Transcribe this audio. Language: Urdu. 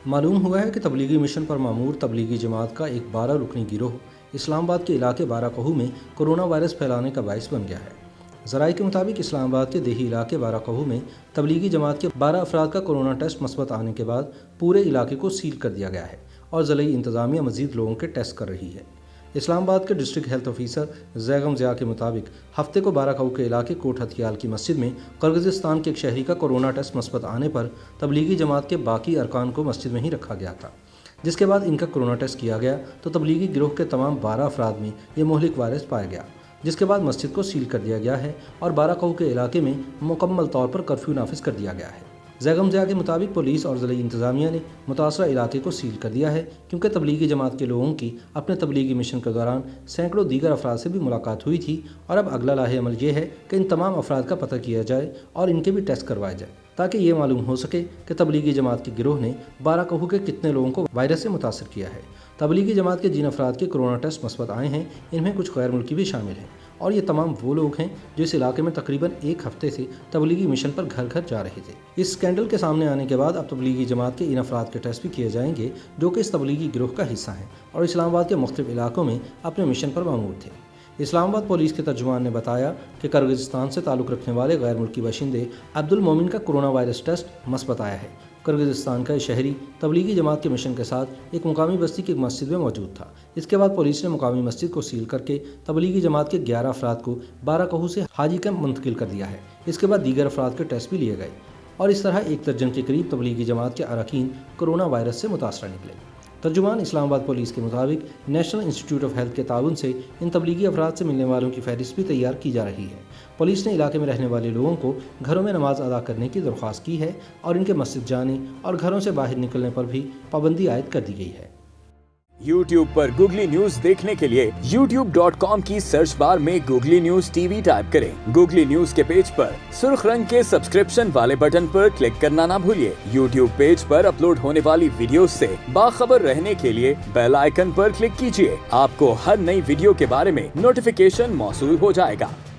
معلوم ہوا ہے کہ تبلیغی مشن پر معمور تبلیغی جماعت کا ایک 12 رکنی گروہ اسلام آباد کے علاقے بارہ کہو میں کرونا وائرس پھیلانے کا باعث بن گیا ہے۔ ذرائع کے مطابق اسلام آباد کے دیہی علاقے بارہ کہو میں تبلیغی جماعت کے 12 افراد کا کرونا ٹیسٹ مثبت آنے کے بعد پورے علاقے کو سیل کر دیا گیا ہے اور ضلعی انتظامیہ مزید لوگوں کے ٹیسٹ کر رہی ہے۔ اسلام آباد کے ڈسٹرکٹ ہیلتھ آفیسر زیغم ضیاء کے مطابق ہفتے کو بارہ کہو کے علاقے کوٹ ہتھیال کی مسجد میں قرغیزستان کے ایک شہری کا کرونا ٹیسٹ مثبت آنے پر تبلیغی جماعت کے باقی ارکان کو مسجد میں ہی رکھا گیا تھا، جس کے بعد ان کا کرونا ٹیسٹ کیا گیا تو تبلیغی گروہ کے تمام 12 افراد میں یہ مہلک وائرس پایا گیا، جس کے بعد مسجد کو سیل کر دیا گیا ہے اور بارہ کہو کے علاقے میں مکمل طور پر کرفیو نافذ کر دیا گیا ہے۔ زیغم ضیاء کے مطابق پولیس اور ضلعی انتظامیہ نے متاثرہ علاقے کو سیل کر دیا ہے کیونکہ تبلیغی جماعت کے لوگوں کی اپنے تبلیغی مشن کے دوران سینکڑوں دیگر افراد سے بھی ملاقات ہوئی تھی اور اب اگلا لاحق عمل یہ ہے کہ ان تمام افراد کا پتہ کیا جائے اور ان کے بھی ٹیسٹ کروائے جائے تاکہ یہ معلوم ہو سکے کہ تبلیغی جماعت کے گروہ نے بارہ کہو کے کتنے لوگوں کو وائرس سے متاثر کیا ہے۔ تبلیغی جماعت کے جن افراد کے کرونا ٹیسٹ مثبت آئے ہیں ان میں کچھ غیر ملکی بھی شامل ہیں اور یہ تمام وہ لوگ ہیں جو اس علاقے میں تقریباً ایک ہفتے سے تبلیغی مشن پر گھر گھر جا رہے تھے۔ اس اسکینڈل کے سامنے آنے کے بعد اب تبلیغی جماعت کے ان افراد کے ٹیسٹ بھی کیے جائیں گے جو کہ اس تبلیغی گروہ کا حصہ ہیں اور اسلام آباد کے مختلف علاقوں میں اپنے مشن پر معمور تھے۔ اسلام آباد پولیس کے ترجمان نے بتایا کہ قرغیزستان سے تعلق رکھنے والے غیر ملکی باشندے عبد المومن کا کرونا وائرس ٹیسٹ مثبت آیا ہے۔ قرغیزستان کا یہ شہری تبلیغی جماعت کے مشن کے ساتھ ایک مقامی بستی کی مسجد میں موجود تھا۔ اس کے بعد پولیس نے مقامی مسجد کو سیل کر کے تبلیغی جماعت کے 11 افراد کو بارہ کہو سے حاجی کیمپ منتقل کر دیا ہے۔ اس کے بعد دیگر افراد کے ٹیسٹ بھی لیے گئے اور اس طرح 1 درجن کے قریب تبلیغی جماعت کے اراکین کرونا وائرس سے متاثرہ نکلے۔ ترجمان اسلام آباد پولیس کے مطابق نیشنل انسٹی ٹیوٹ آف ہیلتھ کے تعاون سے ان تبلیغی افراد سے ملنے والوں کی فہرست بھی تیار کی جا رہی ہے۔ پولیس نے علاقے میں رہنے والے لوگوں کو گھروں میں نماز ادا کرنے کی درخواست کی ہے اور ان کے مسجد جانے اور گھروں سے باہر نکلنے پر بھی پابندی عائد کر دی گئی ہے۔ YouTube پر گوگلی نیوز دیکھنے کے لیے youtube.com کی سرچ بار میں googly news T V type کریں۔ گوگلی نیوز کے پیج پر سرخ رنگ کے سبسکرپشن والے بٹن پر کلک کرنا نہ بھولیے۔ YouTube پیج پر اپلوڈ ہونے والی ویڈیوز سے باخبر رہنے کے لیے بیل آئیکن پر کلک کیجیے۔ آپ کو ہر نئی ویڈیو کے بارے میں نوٹیفیکیشن موصول ہو جائے گا۔